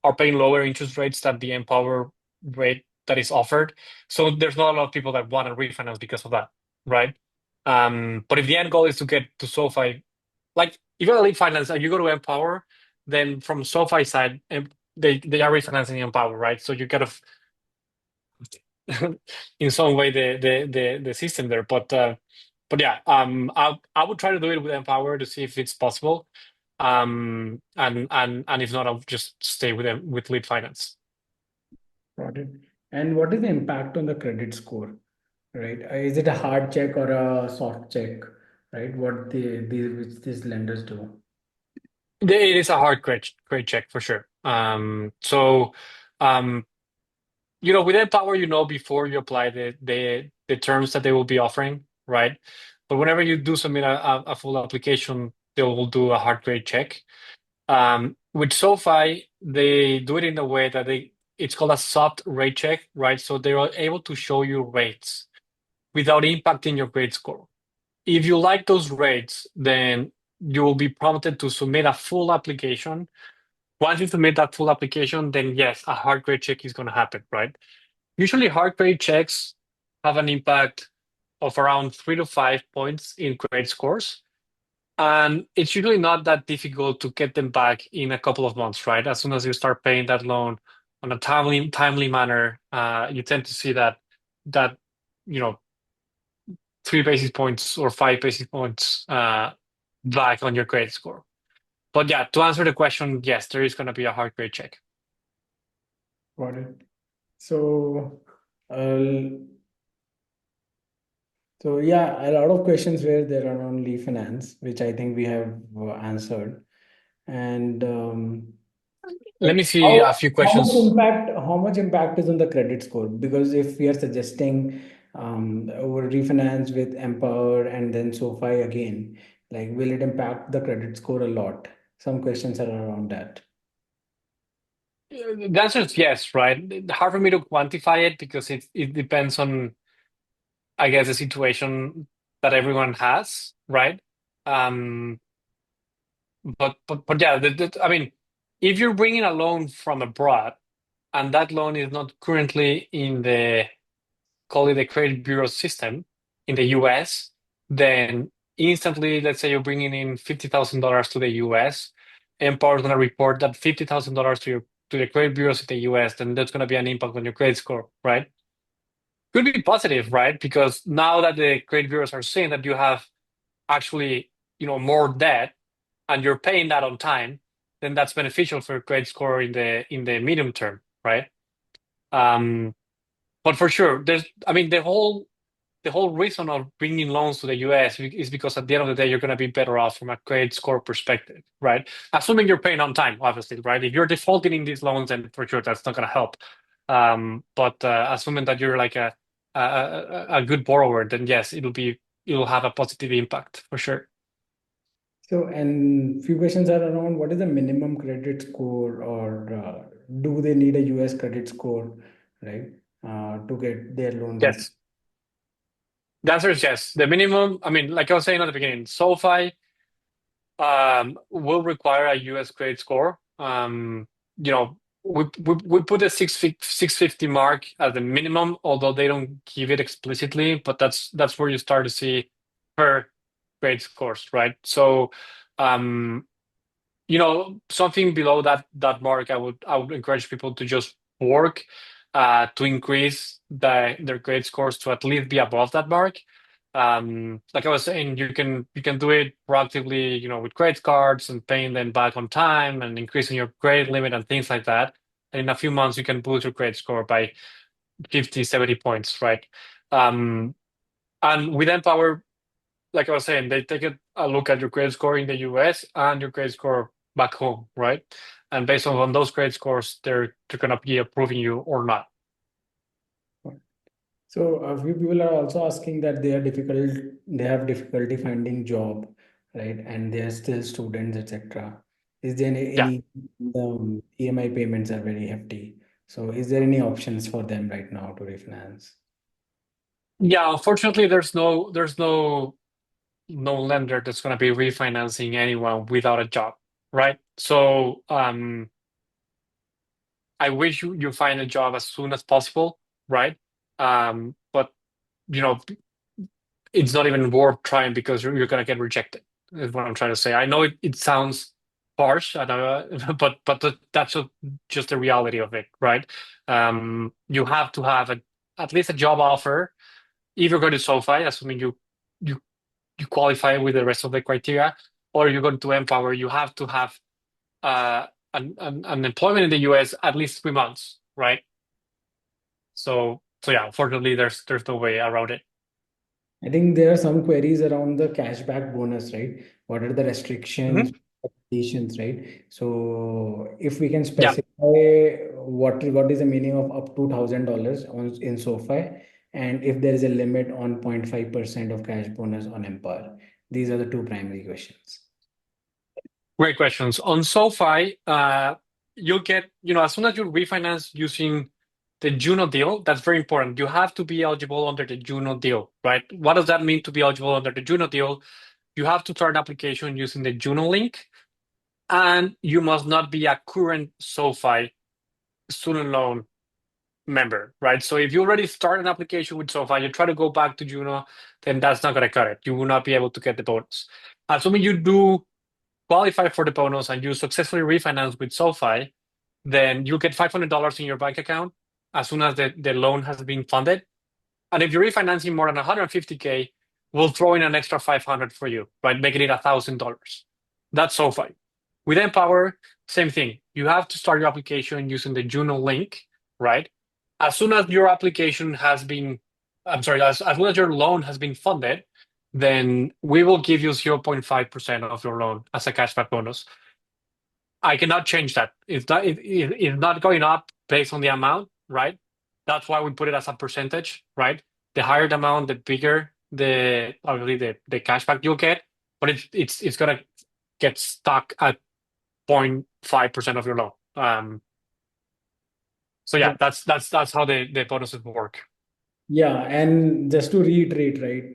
are paying lower interest rates than the Empower rate that is offered. So there's not a lot of people that want to refinance because of that, right? But if the end goal is to get to SoFi, like if you're a lead finance and you go to Empower, then from SoFi side, they are refinancing Empower, right? So you kind of in some way the system there. But yeah, I would try to do it with Empower to see if it's possible. And if not, I'll just stay with them with lead finance. Got it. And what is the impact on the credit score, right? Is it a hard check or a soft check, right? What which these lenders do? It is a hard credit check for sure. Um, with Empower, before you apply the terms that they will be offering, right? But whenever you do submit a full application, they will do a hard credit check. With SoFi, they do it in a way that it's called a soft rate check, right? So they are able to show you rates without impacting your grade score. If you like those rates, then you will be prompted to submit a full application. Once you submit that full application, then yes, a hard grade check is going to happen, right? Usually, hard grade checks have an impact of around 3 to 5 points in grade scores. And it's usually not that difficult to get them back in a couple of months, right? As soon as you start paying that loan on a timely manner, you tend to see that you know 3 basis points or 5 basis points back on your credit score. But yeah, to answer the question, yes, there is going to be a hard credit check. Got it. So, uh, so yeah, a lot of questions were there around Leaf Finance, which I think we have answered. And Let like me see a few questions. how much impact is on the credit score? Because if we are suggesting over refinance with Empower and then SoFi again, like will it impact the credit score a lot? Some questions are around that. The answer is yes, right? Hard for me to quantify it because it depends on, I guess, the situation that everyone has, right? Um, but yeah, I mean, if you're bringing a loan from abroad and that loan is not currently in the call it the credit bureau system in the US, then instantly, let's say you're bringing in $50,000 to the US, Empower is going to report that $50,000 to the credit bureaus in the US, then there's going to be an impact on your credit score, right? Could be positive, right? Because now that the credit bureaus are seeing that you have actually, more debt and you're paying that on time, then that's beneficial for your credit score in the medium term, right? Um, but for sure, I mean, the whole reason of bringing loans to the US is because at the end of the day, you're going to be better off from a credit score perspective, right? Assuming you're paying on time, obviously, right? If you're defaulting in these loans, then for sure that's not going to help. But assuming that you're like a good borrower, then yes, it'll have a positive impact for sure. So, and few questions are around what is the minimum credit score, or do they need a US credit score, right, to get their loan with? Yes, the answer is yes. The minimum, I mean, like I was saying at the beginning, SoFi will require a US credit score. You know, we put a 650 mark as the minimum, although they don't give it explicitly, but that's where you start to see per credit scores, right? So, um, something below that mark, I would encourage people to just work to increase their credit scores to at least be above that mark. Like I was saying, you can do it proactively, with credit cards and paying them back on time and increasing your credit limit and things like that. And in a few months, you can boost your credit score by 50, 70 points, right? Um, and with Empower, like I was saying, they take a look at your credit score in the US and your credit score back home, right? And based on those credit scores, they're gonna be approving you or not. So a few people are also asking that they have difficulty finding job, right? And they are still students, etc. Is there Yeah. any EMI payments are very hefty? So is there any options for them right now to refinance? Yeah, unfortunately, there's no lender that's gonna be refinancing anyone without a job, right? So I wish you find a job as soon as possible, right? But you know, it's not even worth trying because you're gonna get rejected, is what I'm trying to say. I know it sounds harsh, I know, that's just the reality of it, right? You have to have at least a job offer if you're going to SoFi, assuming you you qualify with the rest of the criteria, or you're going to Empower, you have to have an employment in the US at least 3 months, right? So yeah, unfortunately, there's no way around it. I think there are some queries around the cashback bonus, right? What are the Mhm. restrictions, conditions, right? So if we can Yeah. specify what is the meaning of up to $1,000 on in SoFi, and if there is a limit on 0.5% of cash bonus on Empower. These are the two primary questions. Great questions. On SoFi, you'll get, as soon as you refinance using the Juno deal, that's very important. You have to be eligible under the Juno deal, right? What does that mean to be eligible under the Juno deal? You have to start an application using the Juno link, and you must not be a current SoFi student loan member, right? So if you already start an application with SoFi, you try to go back to Juno, then that's not going to cut it. You will not be able to get the bonus. Assuming you do qualify for the bonus and you successfully refinance with SoFi, then you'll get $500 in your bank account as soon as the loan has been funded. And if you're refinancing more than 150K, we'll throw in an extra 500 for you, right? Making it $1,000. That's SoFi. With Empower, same thing. You have to start your application using the Juno link, right? As soon as your application has been, I'm sorry, as soon as your loan has been funded, then we will give you 0.5% of your loan as a cashback bonus. I cannot change that. It's not going up based on the amount, right? That's why we put it as a percentage, right? The higher the amount, the bigger the obviously the cashback you'll get, but it's gonna get stuck at 0.5% of your loan. So yeah, that's how the bonuses work. Yeah, and just to reiterate, right,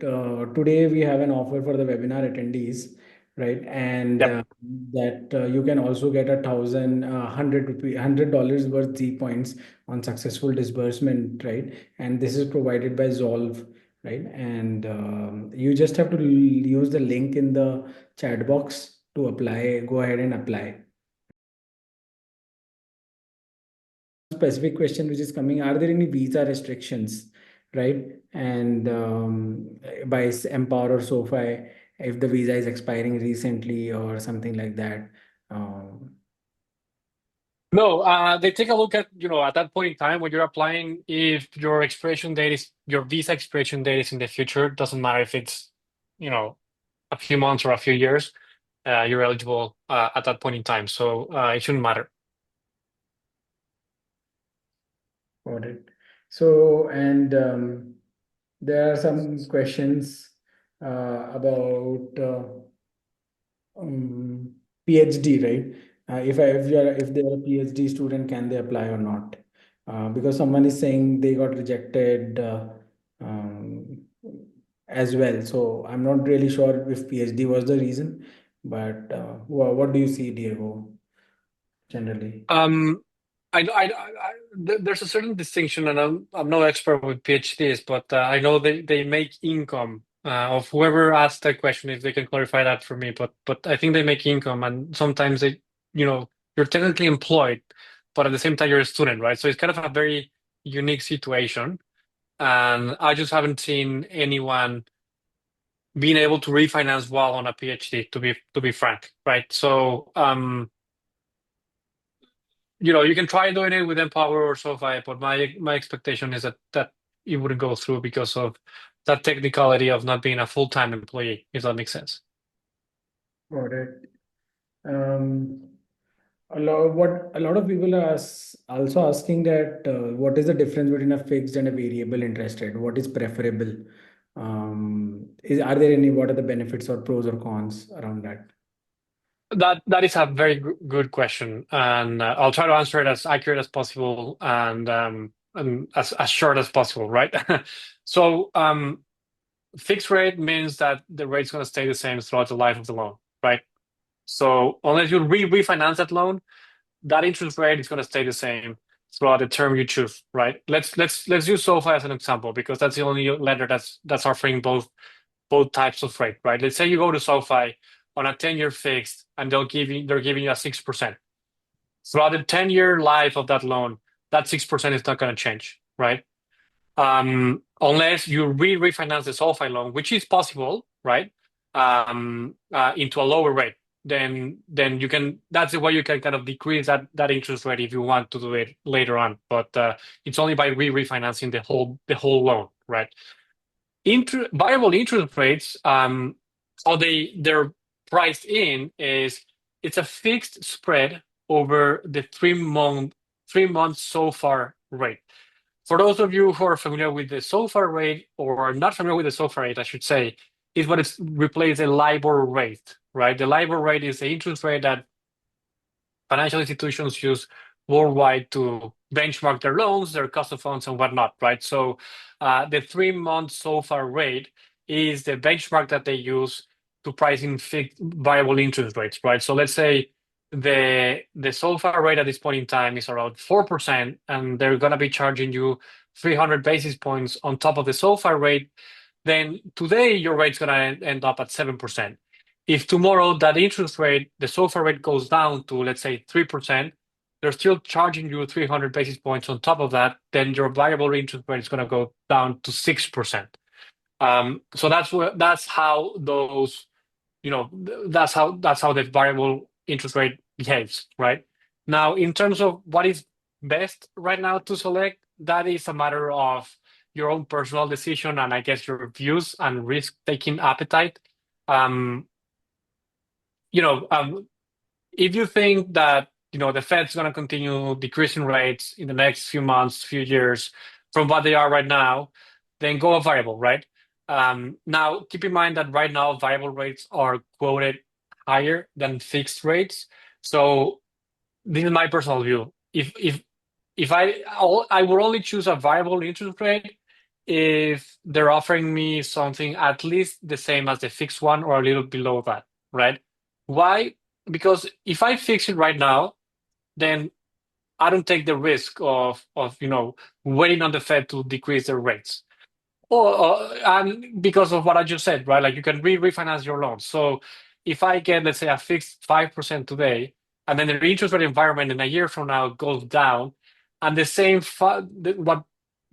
today we have an offer for the webinar attendees, right, and Yep. that you can also get 100 dollars worth Z points on successful disbursement, right, and this is provided by Zolve, right, and you just have to use the link in the chat box to apply. Go ahead and apply. Specific question which is coming, are there any visa restrictions, right? And by Empower or SoFi, if the visa is expiring recently or something like that. um, No, they take a look at, at that point in time when you're applying, if your expiration date is, your visa expiration date is in the future, doesn't matter if it's, you know, a few months or a few years, you're eligible at that point in time. So it shouldn't matter. Got it. So, and there are some questions about PhD, right? If they're a PhD student, can they apply or not? Because someone is saying they got rejected um, as well. So I'm not really sure if PhD was the reason, but what do you see, Diego, generally? Um, there's a certain distinction, and I'm no expert with PhDs, but I know they make income. Of whoever asked that question, if they can clarify that for me, but I think they make income, and sometimes you're technically employed, but at the same time you're a student, right? So it's kind of a very unique situation, and I just haven't seen anyone being able to refinance while on a PhD, to be frank, right? So you can try doing it with Empower or SoFi, but my expectation is that it wouldn't go through because of that technicality of not being a full-time employee, if that makes sense. Got it. Um, a lot of people are also asking that what is the difference between a fixed and a variable interest rate? What is preferable? Are there any, what are the benefits or pros or cons around that? That is a very good question, and I'll try to answer it as accurate as possible and as short as possible, right? So fixed rate means that the rate's going to stay the same throughout the life of the loan, right? So unless you refinance that loan, that interest rate is going to stay the same throughout the term you choose, right? Let's use SoFi as an example because that's the only lender that's offering both types of rate, right? Let's say you go to SoFi on a 10-year fixed and they're giving you a 6%. Throughout the 10-year life of that loan, that 6% is not going to change, right? Unless you refinance the SoFi loan, which is possible, right? Into a lower rate, then you can. That's the way you can kind of decrease that interest rate if you want to do it later on. But it's only by refinancing the whole loan, right? Variable interest rates, how they're priced in is it's a fixed spread over the 3 month SOFR rate. For those of you who are familiar with the SOFR rate or not familiar with the SOFR rate, I should say, is what it's replaced a LIBOR rate, right? The LIBOR rate is the interest rate that financial institutions use worldwide to benchmark their loans, their cost of funds, and whatnot, right? So the 3 month SOFR rate is the benchmark that they use to price in fixed variable interest rates, right? So let's say the SOFR rate at this point in time is around 4%, and they're going to be charging you 300 basis points on top of the SOFR rate. Then today your rate's going to end up at 7%. If tomorrow that interest rate, the SOFR rate goes down to, let's say, 3%, they're still charging you 300 basis points on top of that, then your variable interest rate is going to go down to 6%. So that's how those, that's how the variable interest rate behaves, right? Now, in terms of what is best right now to select, that is a matter of your own personal decision and I guess your views and risk-taking appetite. Um, if you think that the Fed's going to continue decreasing rates in the next few months, few years from what they are right now, then go a variable, right? Now, keep in mind that right now variable rates are quoted higher than fixed rates. So this is my personal view. If I would only choose a variable interest rate if they're offering me something at least the same as the fixed one or a little below that, right? Why? Because if I fix it right now, then I don't take the risk of waiting on the Fed to decrease their rates. And because of what I just said, right? Like you can refinance your loan. So if I get, let's say, a fixed 5% today, and then the interest rate environment in a year from now goes down, and the same,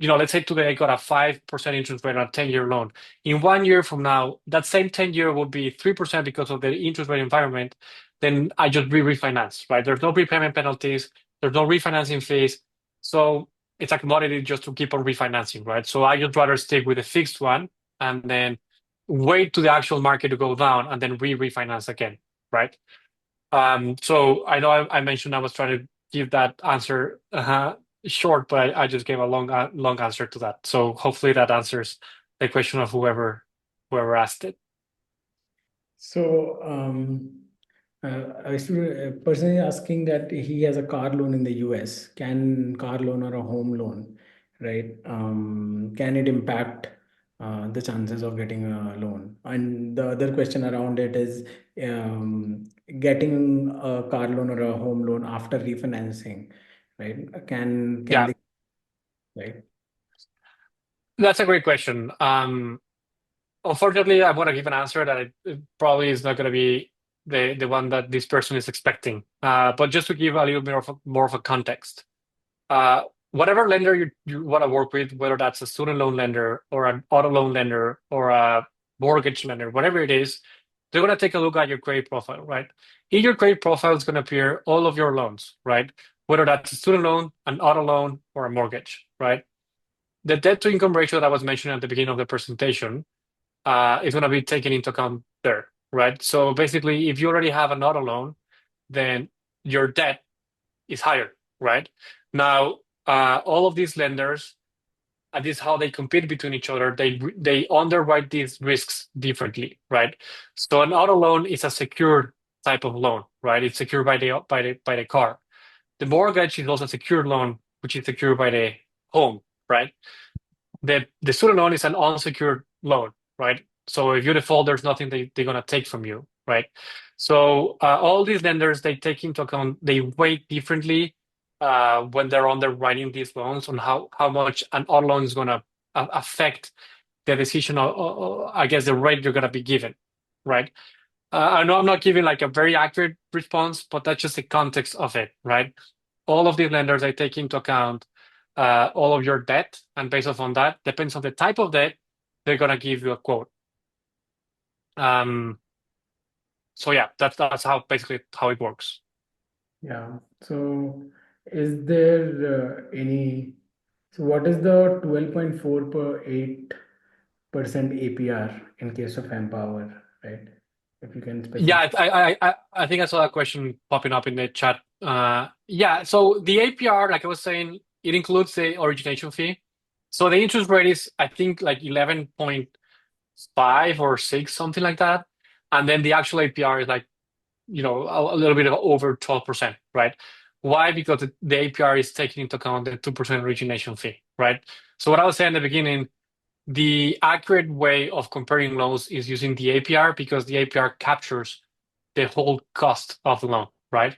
let's say today I got a 5% interest rate on a 10-year loan. In 1 year from now, that same 10-year will be 3% because of the interest rate environment. Then I just refinance, right? There's no prepayment penalties. There's no refinancing fees. So it's a commodity just to keep on refinancing, right? So I just rather stick with a fixed one and then wait to the actual market to go down and then refinance again, right? So I know I mentioned I was trying to give that answer short, but I just gave a long answer to that. So hopefully that answers the question of whoever asked it. So, a person is asking that he has a car loan in the US. Can car loan or a home loan, right? Can it impact the chances of getting a loan? And the other question around it is um, getting a car loan or a home loan after refinancing, right? Can Yeah, they, right? that's a great question. Unfortunately, I want to give an answer that it probably is not going to be the one that this person is expecting. But just to give a little bit more of a context, uh, whatever lender you want to work with, whether that's a student loan lender or an auto loan lender or a mortgage lender, whatever it is, they're going to take a look at your credit profile, right? In your credit profile is going to appear all of your loans, right? Whether that's a student loan, an auto loan, or a mortgage, right? The debt to income ratio that I was mentioned at the beginning of the presentation is going to be taken into account there, right? So basically, if you already have an auto loan, then your debt is higher, right? Now, all of these lenders, and this is how they compete between each other. They underwrite these risks differently, right? So an auto loan is a secured type of loan, right? It's secured by the car. The mortgage is also a secured loan, which is secured by the home, right? The student loan is an unsecured loan, right? So if you default, there's nothing they're gonna take from you, right? So all these lenders they take into account they weigh differently when they're underwriting these loans on how much an auto loan is gonna affect the decision of I guess the rate you're gonna be given, right? I know I'm not giving like a very accurate response, but that's just the context of it, right? All of these lenders they take into account all of your debt, and based off on that, depends on the type of debt, they're gonna give you a quote. Um, so yeah, that's how basically how it works. Yeah. So, is there any? So, what is the 12.4 per 8% APR in case of Empower, right? If you can specify. Yeah, I think I saw that question popping up in the chat. Yeah, so the APR, like I was saying, it includes the origination fee. So the interest rate is, I think, like 11.5 or 6, something like that. And then the actual APR is like, a little bit of over 12%, right? Why? Because the APR is taking into account the 2% origination fee, right? So what I was saying in the beginning, the accurate way of comparing loans is using the APR because the APR captures the whole cost of the loan, right?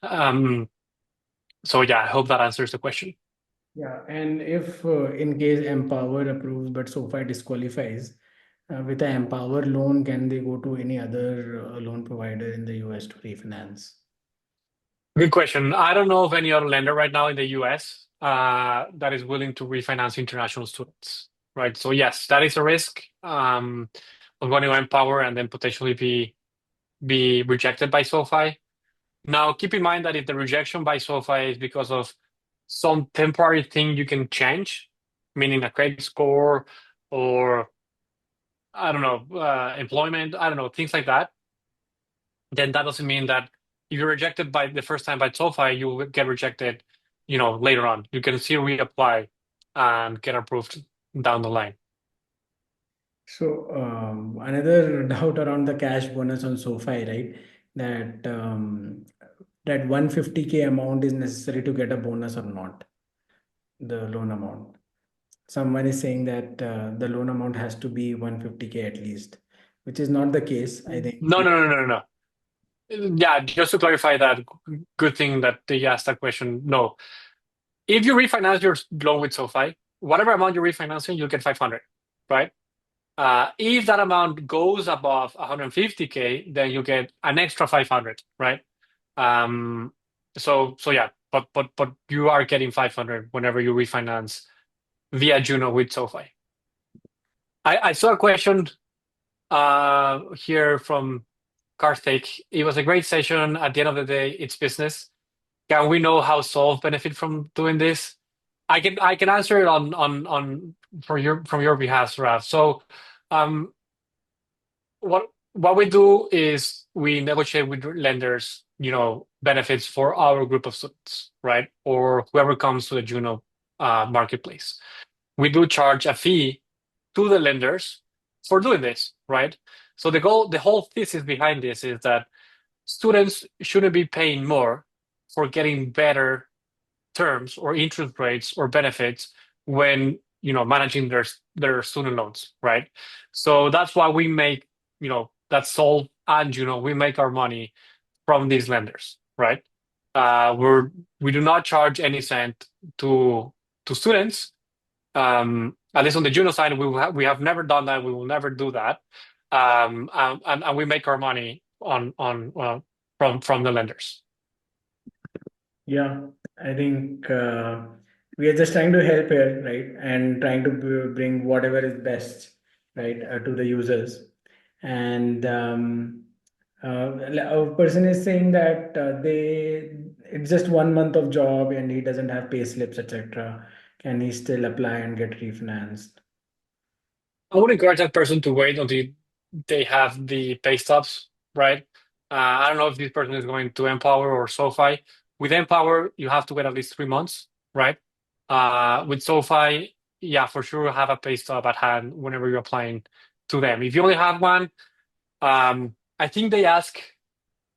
Um, so yeah, I hope that answers the question. Yeah. And if in case Empower approves but SoFi disqualifies, with an Empower loan, can they go to any other loan provider in the US to refinance? Good question. I don't know of any other lender right now in the US that is willing to refinance international students, right? So yes, that is a risk of going to Empower and then potentially be rejected by SoFi. Now, keep in mind that if the rejection by SoFi is because of some temporary thing you can change, meaning a credit score or I don't know, employment, I don't know, things like that, then that doesn't mean that if you're rejected by the first time by SoFi, you will get rejected, later on. You can still reapply and get approved down the line. So another doubt around the cash bonus on SoFi, right? That that 150K amount is necessary to get a bonus or not, the loan amount. Someone is saying that the loan amount has to be 150K at least, which is not the case. I think. No, no, no, no, no. No. Yeah, just to clarify that, good thing that they asked that question. No, if you refinance your loan with SoFi, whatever amount you're refinancing, you'll get 500, right? If that amount goes above 150K, then you get an extra 500, right? Um, so yeah, but you are getting 500 whenever you refinance via Juno with SoFi. I saw a question here from Karthik. It was a great session. At the end of the day, it's business. Can we know how Solve benefit from doing this? I can answer it on for your from your behalf, Raf. So um what we do is we negotiate with lenders, benefits for our group of students, right? Or whoever comes to the Juno marketplace. We do charge a fee to the lenders for doing this, right? So the whole thesis behind this is that students shouldn't be paying more for getting better terms or interest rates or benefits when managing their student loans, right? So that's why we make that's Solve and we make our money from these lenders, right? We do not charge any cent to students. At least on the Juno side, we have never done that. We will never do that. And we make our money on from the lenders. Yeah, I think we are just trying to help here, right? And trying to bring whatever is best, right, to the users. And a person is saying that it's just 1 month of job and he doesn't have pay slips, etc. Can he still apply and get refinanced? I would encourage that person to wait until they have the pay stubs, right? I don't know if this person is going to Empower or SoFi. With Empower, you have to wait at least 3 months, right? With SoFi, yeah, for sure, have a pay stub at hand whenever you're applying to them. If you only have one, I think they ask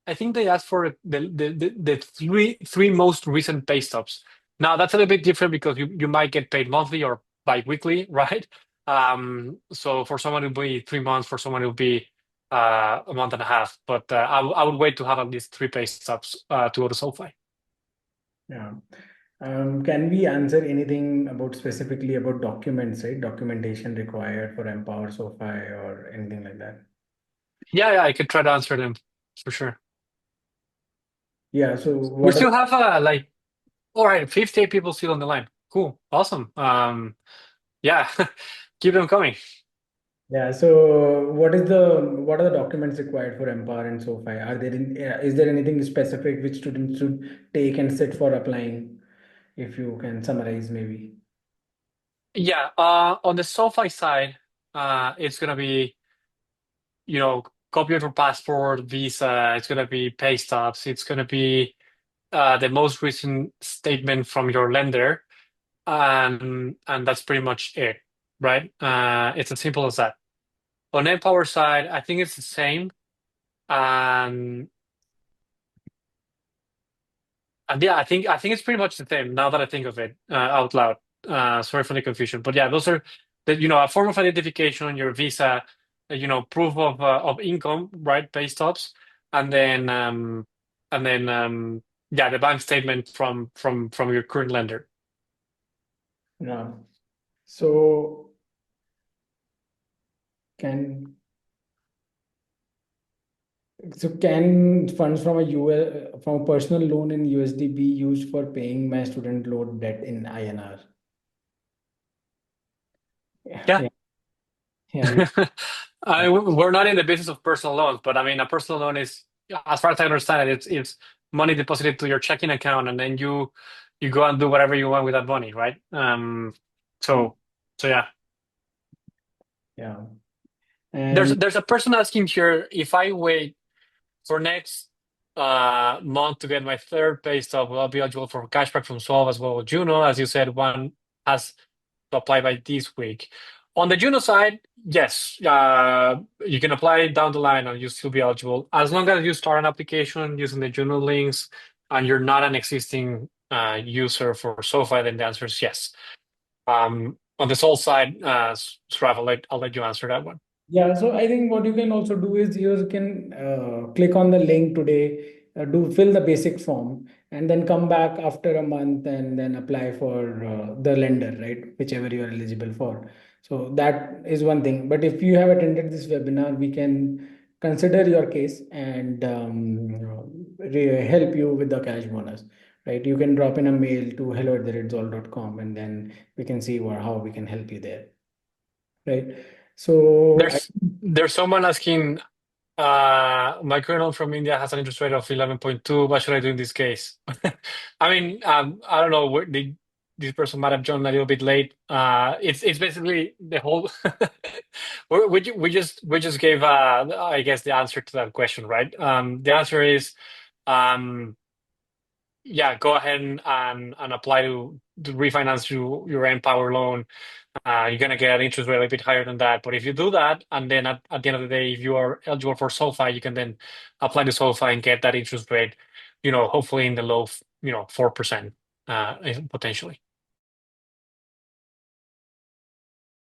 for the three most recent pay stubs. Now that's a little bit different because you might get paid monthly or bi-weekly, right? So for someone it will be 3 months, for someone it will be a month and a half. But I would wait to have at least three pay stubs to go to SoFi. Yeah. Can we answer anything about specifically about documents, right? Documentation required for Empower SoFi or anything like that? Yeah, yeah, I could try to answer them for sure. Yeah. So We what are still have like all right, 58 people still on the line. Cool, awesome. Yeah, keep them coming. Yeah. So what are the documents required for Empower and SoFi? Is there anything specific which students should take and sit for applying? If you can summarize, maybe. Yeah, on the SoFi side, it's gonna be, copy of your passport, visa, it's gonna be pay stubs, it's gonna be the most recent statement from your lender, and that's pretty much it, right? It's as simple as that. On Empower side, I think it's the same. Um, And yeah, I think it's pretty much the same now that I think of it out loud. Sorry for the confusion, but yeah, those are a form of identification on your visa, proof of income, right, pay stubs, and then yeah, the bank statement from your current lender. Yeah. So can can funds from a US from a personal loan in USD be used for paying my student loan debt in INR? Yeah. Yeah. Yeah. Yeah. We're not in the business of personal loans, but I mean, a personal loan is, as far as I understand it, it's money deposited to your checking account, and then you go and do whatever you want with that money, right? Yeah. So so yeah. Yeah. There's And there's a person asking here if I wait for next month to get my third pay stub, will I be eligible for cashback from Solve as well as Juno? As you said, one has to apply by this week. On the Juno side, yes, you can apply down the line and you still be eligible as long as you start an application using the Juno links and you're not an existing user for SoFi. Then the answer is yes. On the Sol side, Srav, I'll let you answer that one. yeah, so I think what you can also do is you can click on the link today, do fill the basic form, and then come back after a month and then apply for the lender, right? Whichever you are eligible for. So that is one thing. But if you have attended this webinar, we can consider your case and help you with the cash bonus, right? You can drop in a mail to hello@zolve.com and then we can see how we can help you there, right? So I There's there's someone asking. My current loan from India has an interest rate of 11.2. What should I do in this case? I mean, I don't know. This person might have joined a little bit late. It's basically the whole. We just gave I guess the answer to that question, right? The answer is um, yeah, go ahead and apply to refinance your Empower loan. You're gonna get an interest rate a bit higher than that. But if you do that, and then at the end of the day, if you are eligible for Solfi, you can then apply to Solfi and get that interest rate, hopefully in the low, 4%, potentially.